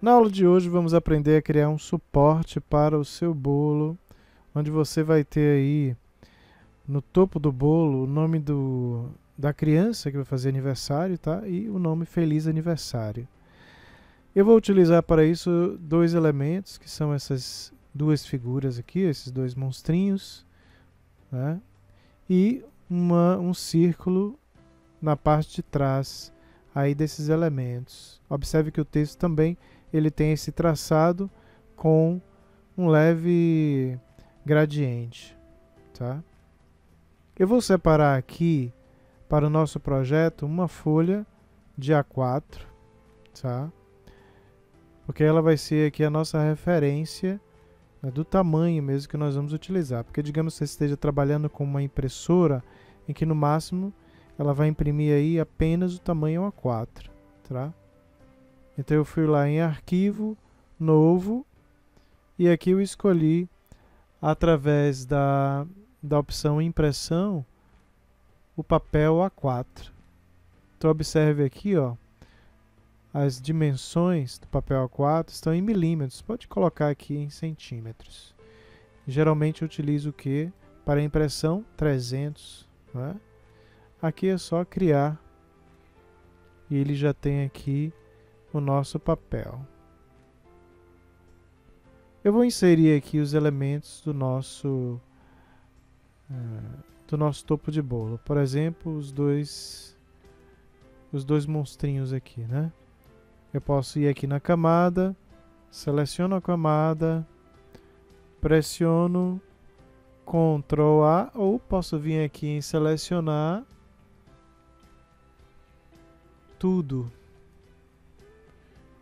Na aula de hoje vamos aprender a criar um suporte para o seu bolo, onde você vai ter aí no topo do bolo o nome da criança que vai fazer aniversário, tá? E o nome Feliz Aniversário. Eu vou utilizar para isso dois elementos, que são essas duas figuras aqui, esses dois monstrinhos, né? E um círculo na parte de trás aí desses elementos. Observe que o texto também ele tem esse traçado com um leve gradiente, tá? Eu vou separar aqui para o nosso projeto uma folha de A4, tá? Porque ela vai ser aqui a nossa referência, né, do tamanho mesmo que nós vamos utilizar. Porque digamos que você esteja trabalhando com uma impressora em que no máximo ela vai imprimir aí apenas o tamanho A4, tá? Então eu fui lá em arquivo, novo, e aqui eu escolhi através da opção impressão o papel A4. Então observe aqui, ó, as dimensões do papel A4 estão em milímetros, pode colocar aqui em centímetros. Geralmente eu utilizo o que? Para impressão 300, né? Aqui é só criar e ele já tem aqui o nosso papel. Eu vou inserir aqui os elementos do nosso topo de bolo. Por exemplo, os dois monstrinhos aqui, né? Eu posso ir aqui na camada, seleciono a camada, pressiono Ctrl A, ou posso vir aqui em selecionar tudo.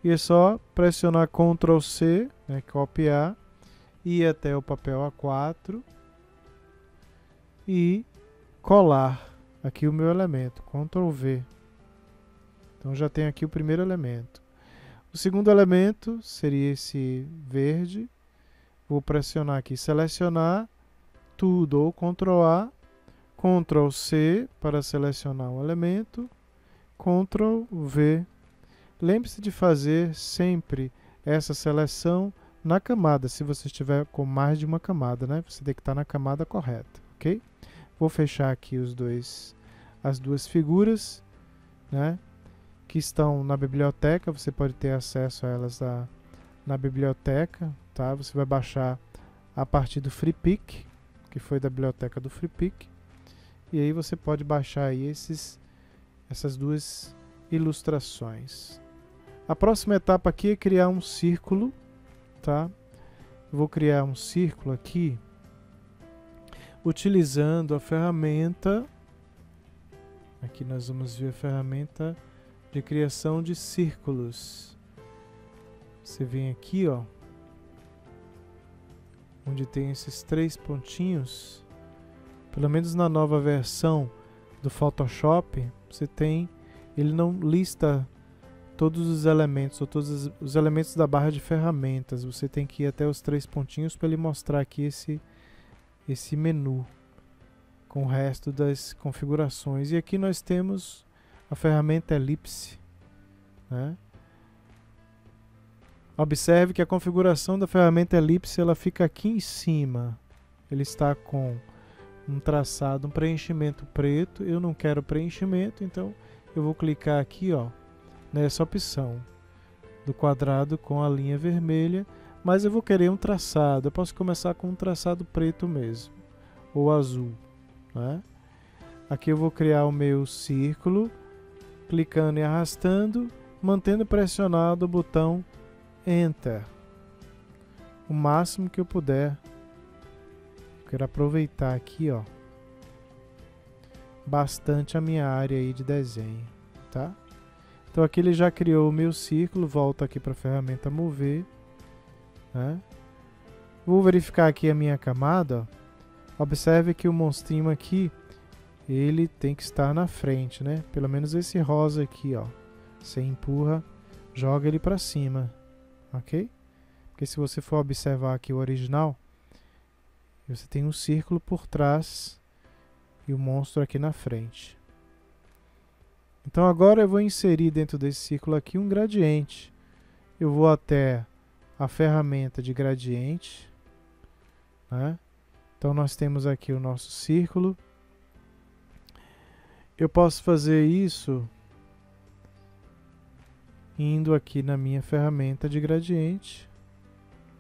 E é só pressionar Ctrl C, né, copiar, ir até o papel A4 e colar aqui o meu elemento, Ctrl V. Então já tenho aqui o primeiro elemento. O segundo elemento seria esse verde. Vou pressionar aqui, selecionar tudo, ou Ctrl A, Ctrl C para selecionar o elemento, Ctrl V. Lembre-se de fazer sempre essa seleção na camada, se você estiver com mais de uma camada, né? Você tem que estar na camada correta, ok? Vou fechar aqui as duas figuras, né, que estão na biblioteca. Você pode ter acesso a elas na biblioteca, tá? Você vai baixar a partir do FreePic, que foi da biblioteca do FreePic, e aí você pode baixar aí essas duas ilustrações. A próxima etapa aqui é criar um círculo, tá? Eu vou criar um círculo aqui utilizando a ferramenta. Aqui nós vamos ver a ferramenta de criação de círculos. Você vem aqui, ó, onde tem esses três pontinhos. Pelo menos na nova versão do Photoshop, você tem, ele não lista todos os elementos, ou todos os elementos da barra de ferramentas. Você tem que ir até os três pontinhos para ele mostrar aqui esse menu com o resto das configurações. E aqui nós temos a ferramenta elipse, né? Observe que a configuração da ferramenta elipse ela fica aqui em cima. Ele está com um traçado, um preenchimento preto. Eu não quero preenchimento, então eu vou clicar aqui, ó, nessa opção do quadrado com a linha vermelha, mas eu vou querer um traçado. Eu posso começar com um traçado preto mesmo, ou azul, né? Aqui eu vou criar o meu círculo, clicando e arrastando, mantendo pressionado o botão Enter o máximo que eu puder. Quero aproveitar aqui, ó, bastante a minha área aí de desenho, tá? Então aqui ele já criou o meu círculo. Volto aqui para a ferramenta mover, né? Vou verificar aqui a minha camada, ó. Observe que o monstrinho aqui ele tem que estar na frente, né? Pelo menos esse rosa aqui, ó. Você empurra, joga ele para cima, ok? Porque se você for observar aqui o original, você tem um círculo por trás e o monstro aqui na frente. Então agora eu vou inserir dentro desse círculo aqui um gradiente. Eu vou até a ferramenta de gradiente, né? Então nós temos aqui o nosso círculo. Eu posso fazer isso indo aqui na minha ferramenta de gradiente,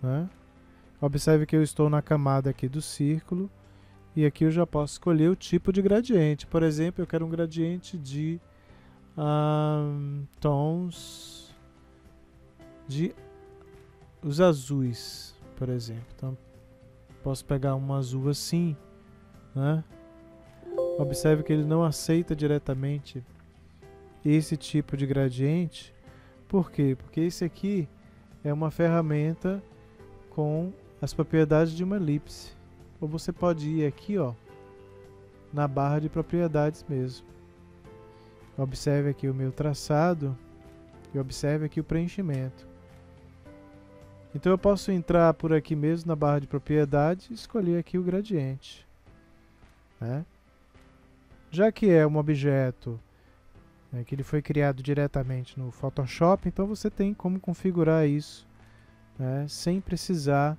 né? Observe que eu estou na camada aqui do círculo e aqui eu já posso escolher o tipo de gradiente. Por exemplo, eu quero um gradiente de tons de os azuis, por exemplo. Então, posso pegar um azul assim, né? Observe que ele não aceita diretamente esse tipo de gradiente. Por quê? Porque esse aqui é uma ferramenta com as propriedades de uma elipse. Ou você pode ir aqui, ó, na barra de propriedades mesmo. Observe aqui o meu traçado e observe aqui o preenchimento. Então eu posso entrar por aqui mesmo na barra de propriedades e escolher aqui o gradiente, né? Já que é um objeto, né, que ele foi criado diretamente no Photoshop, então você tem como configurar isso, né, sem precisar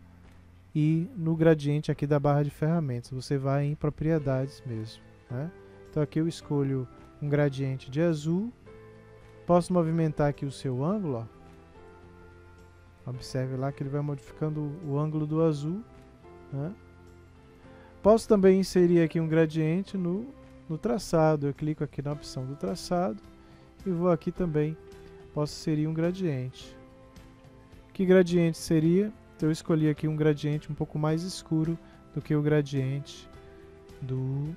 ir no gradiente aqui da barra de ferramentas. Você vai em propriedades mesmo, né? Então aqui eu escolho um gradiente de azul. Posso movimentar aqui o seu ângulo, ó. Observe lá que ele vai modificando o ângulo do azul, né? Posso também inserir aqui um gradiente no traçado. Eu clico aqui na opção do traçado e vou aqui também. Posso inserir um gradiente. Que gradiente seria? Então eu escolhi aqui um gradiente um pouco mais escuro do que o gradiente do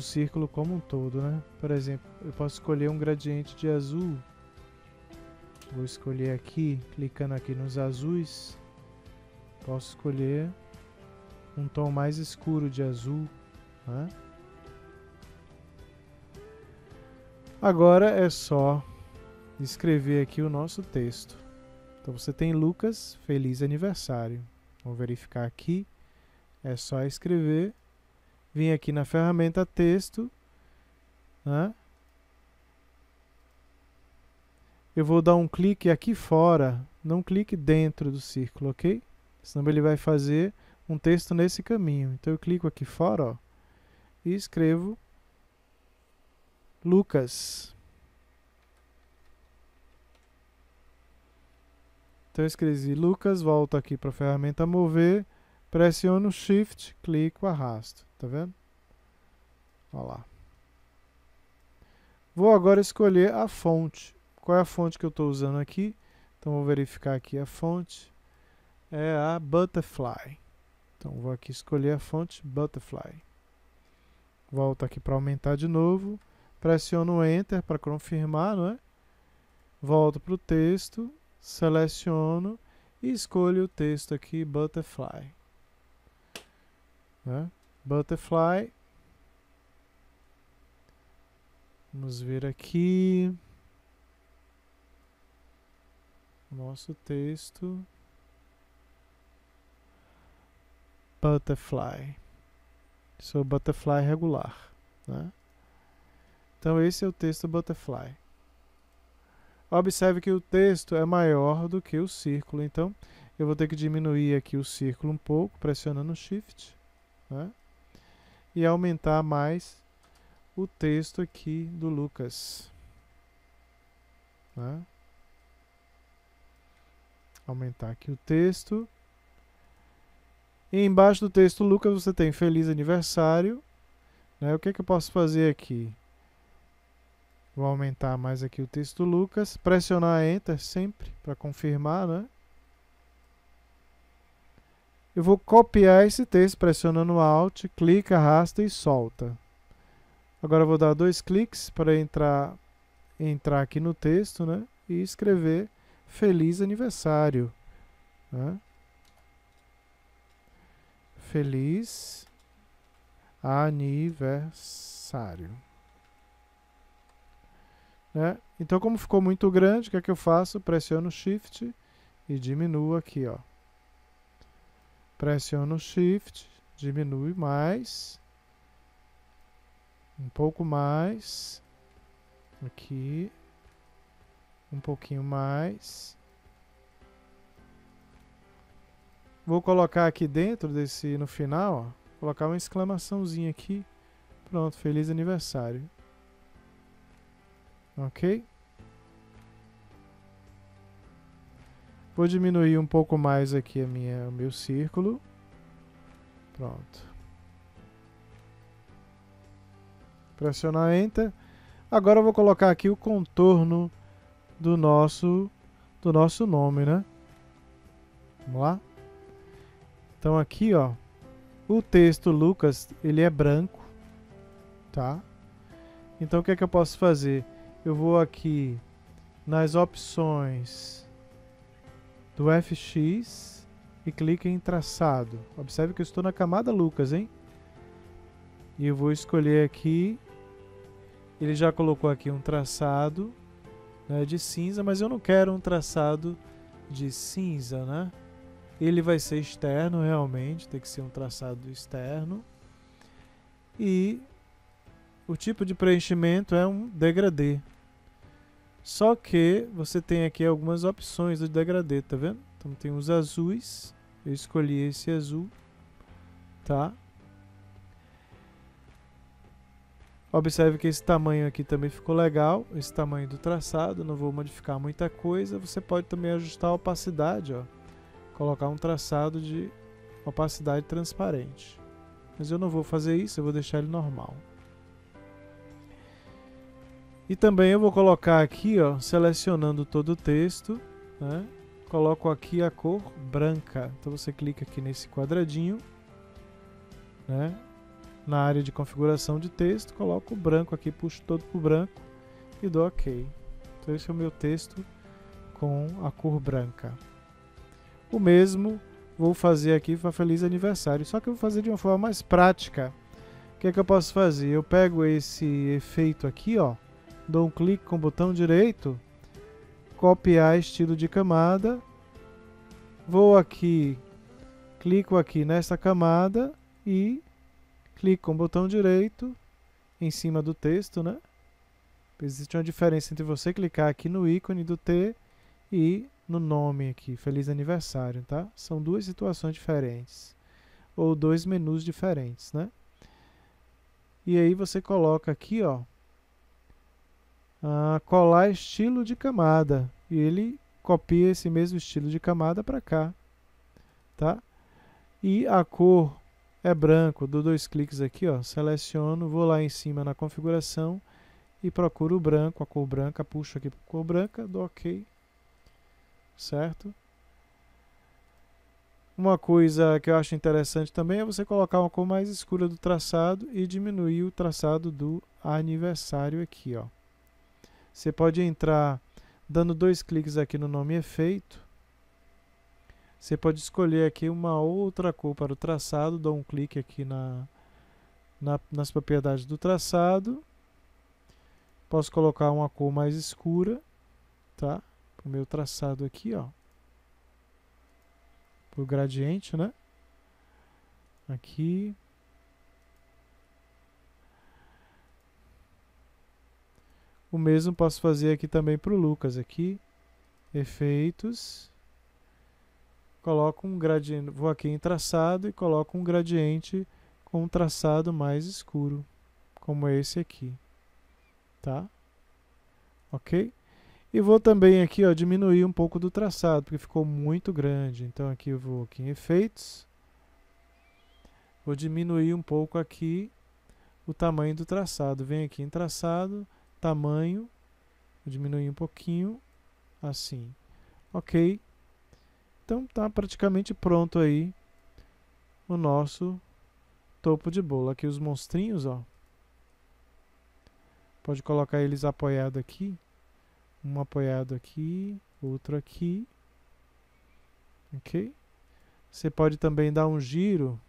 círculo como um todo, né? Por exemplo, eu posso escolher um gradiente de azul. Vou escolher aqui, clicando aqui nos azuis. Posso escolher um tom mais escuro de azul, né? Agora é só escrever aqui o nosso texto. Então você tem Lucas, feliz aniversário. Vamos verificar aqui. É só escrever. Vim aqui na ferramenta texto, né? Eu vou dar um clique aqui fora, não clique dentro do círculo, ok? Senão ele vai fazer um texto nesse caminho. Então eu clico aqui fora, ó, e escrevo Lucas. Então eu escrevi Lucas, volto aqui para a ferramenta mover, pressiono Shift, clico, arrasto. Tá vendo? Olha lá. Vou agora escolher a fonte. Qual é a fonte que eu estou usando aqui? Então vou verificar aqui a fonte. É a Butterfly. Então vou aqui escolher a fonte Butterfly. Volto aqui para aumentar de novo. Pressiono Enter para confirmar, não é? Volto para o texto, seleciono e escolho o texto aqui Butterfly. Né? Butterfly. Vamos ver aqui. Nosso texto. Butterfly. Sou Butterfly regular, né? Então esse é o texto Butterfly. Observe que o texto é maior do que o círculo, então eu vou ter que diminuir aqui o círculo um pouco, pressionando Shift, né? E aumentar mais o texto aqui do Lucas, né? Aumentar aqui o texto. E embaixo do texto Lucas você tem Feliz Aniversário, né? O que é que eu posso fazer aqui? Vou aumentar mais aqui o texto Lucas, pressionar Enter sempre para confirmar, né? Eu vou copiar esse texto pressionando Alt, clica, arrasta e solta. Agora eu vou dar 2 cliques para entrar aqui no texto, né? E escrever Feliz Aniversário, né? Feliz Aniversário. Né? Então, como ficou muito grande, o que é que eu faço? Pressiono Shift e diminuo aqui, ó. Pressiono Shift, diminui mais. Um pouco mais. Aqui. um pouquinho mais. Vou colocar aqui dentro desse, no final, ó, colocar uma exclamaçãozinha aqui. Pronto, feliz aniversário. Ok? Vou diminuir um pouco mais aqui o meu círculo. Pronto. Pressionar Enter. Agora eu vou colocar aqui o contorno do nosso nome, né? Vamos lá? Então aqui, ó, o texto Lucas, ele é branco, tá? Então o que é que eu posso fazer? Eu vou aqui nas opções do FX e clico em traçado. Observe que eu estou na camada Lucas, hein? E eu vou escolher aqui, ele já colocou aqui um traçado, né, de cinza, mas eu não quero um traçado de cinza, né? Ele vai ser externo realmente, tem que ser um traçado externo. E o tipo de preenchimento é um degradê. Só que você tem aqui algumas opções do degradê, tá vendo? Então tem os azuis, eu escolhi esse azul, tá? Observe que esse tamanho aqui também ficou legal, esse tamanho do traçado, não vou modificar muita coisa. Você pode também ajustar a opacidade, ó. Colocar um traçado de opacidade transparente. Mas eu não vou fazer isso, eu vou deixar ele normal. E também eu vou colocar aqui, ó, selecionando todo o texto, né? Coloco aqui a cor branca. Então você clica aqui nesse quadradinho, né? Na área de configuração de texto, coloco o branco aqui, puxo todo para o branco e dou OK. Então esse é o meu texto com a cor branca. O mesmo vou fazer aqui para Feliz Aniversário, só que eu vou fazer de uma forma mais prática. O que é que eu posso fazer? Eu pego esse efeito aqui, ó, dou um clique com o botão direito, copiar estilo de camada, vou aqui, clico aqui nessa camada e clico com o botão direito em cima do texto, né? Existe uma diferença entre você clicar aqui no ícone do T e no nome aqui, Feliz Aniversário, tá? São duas situações diferentes, ou dois menus diferentes, né? E aí você coloca aqui, ó, colar estilo de camada, e ele copia esse mesmo estilo de camada para cá, tá? E a cor é branco, dou dois cliques aqui, ó, seleciono, vou lá em cima na configuração e procuro o branco, a cor branca, puxo aqui para a cor branca, dou OK, certo? Uma coisa que eu acho interessante também é você colocar uma cor mais escura do traçado e diminuir o traçado do aniversário aqui, ó. Você pode entrar dando dois cliques aqui no nome efeito. Você pode escolher aqui uma outra cor para o traçado, dou um clique aqui nas propriedades do traçado. Posso colocar uma cor mais escura, tá? O meu traçado aqui, ó. Pro gradiente, né? Aqui. O mesmo posso fazer aqui também para o Lucas, aqui. Efeitos. Coloco um gradiente, vou aqui em traçado e coloco um gradiente com um traçado mais escuro, como esse aqui, tá? Ok? E vou também aqui, ó, diminuir um pouco do traçado, porque ficou muito grande. Então aqui eu vou aqui em efeitos, vou diminuir um pouco aqui o tamanho do traçado. Venho aqui em traçado, tamanho, vou diminuir um pouquinho, assim. Ok? Então tá praticamente pronto aí o nosso topo de bolo. Aqui os monstrinhos, ó. Pode colocar eles apoiados aqui. Um apoiado aqui, outro aqui. Ok? Você pode também dar um giro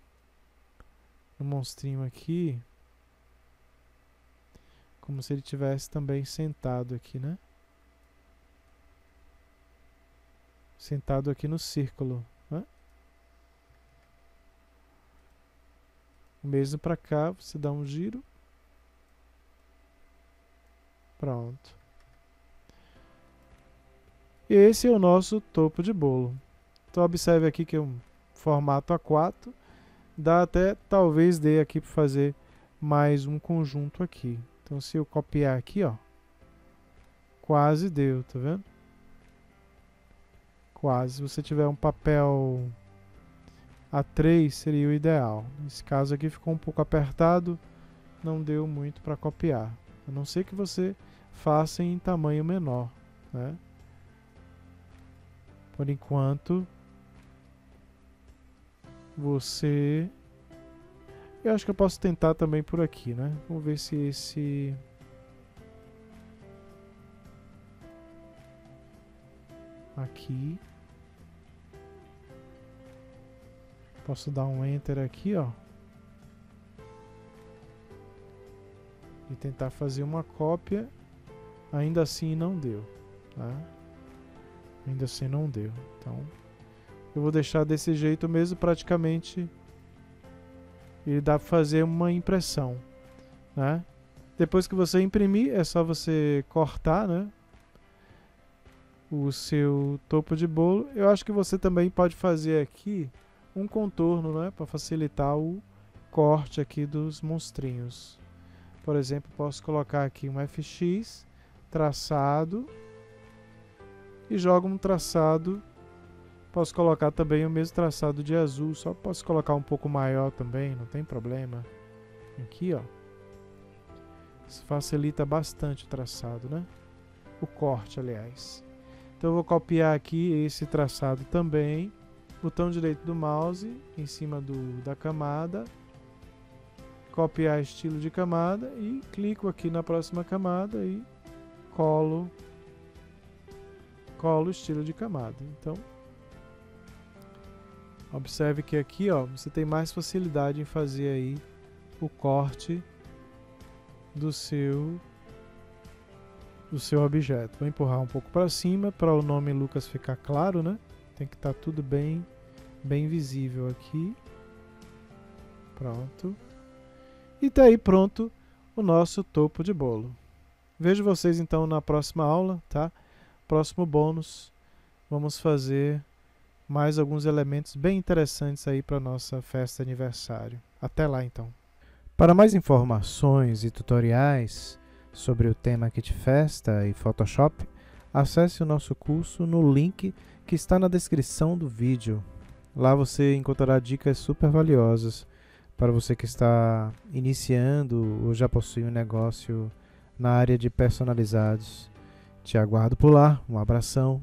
no monstrinho aqui, como se ele tivesse também sentado aqui, né? Sentado aqui no círculo, né? O mesmo para cá, você dá um giro. Pronto. E esse é o nosso topo de bolo. Então observe aqui que é um formato A4. Dá até, talvez dê aqui para fazer mais um conjunto aqui. Então se eu copiar aqui, ó, quase deu, tá vendo? Quase. Se você tiver um papel A3 seria o ideal. Nesse caso aqui ficou um pouco apertado, não deu muito para copiar. A não ser que você faça em tamanho menor, né? Por enquanto, você... Eu acho que eu posso tentar também por aqui, né? Vamos ver se esse... Aqui. Posso dar um Enter aqui, ó. E tentar fazer uma cópia. Ainda assim não deu, tá? Ainda assim não deu. Então, eu vou deixar desse jeito mesmo, praticamente. E dá para fazer uma impressão, né? Depois que você imprimir, é só você cortar, né, o seu topo de bolo. Eu acho que você também pode fazer aqui um contorno, né, para facilitar o corte aqui dos monstrinhos. Por exemplo, posso colocar aqui um FX, traçado, e jogo um traçado. Posso colocar também o mesmo traçado de azul, só posso colocar um pouco maior também, não tem problema. Aqui, ó. Isso facilita bastante o traçado, né? O corte, aliás. Então eu vou copiar aqui esse traçado também. Botão direito do mouse em cima da camada. Copiar estilo de camada e clico aqui na próxima camada e colo o estilo de camada. Então, observe que aqui, ó, você tem mais facilidade em fazer aí o corte do seu objeto. Vou empurrar um pouco para cima para o nome Lucas ficar claro, né? Tem que estar tudo bem visível aqui. Pronto. E tá aí pronto o nosso topo de bolo. Vejo vocês então na próxima aula, tá? Próximo bônus, vamos fazer mais alguns elementos bem interessantes aí para nossa festa de aniversário. Até lá então. Para mais informações e tutoriais sobre o tema Kit Festa e Photoshop, acesse o nosso curso no link que está na descrição do vídeo. Lá você encontrará dicas super valiosas para você que está iniciando ou já possui um negócio na área de personalizados. Te aguardo por lá. Um abração.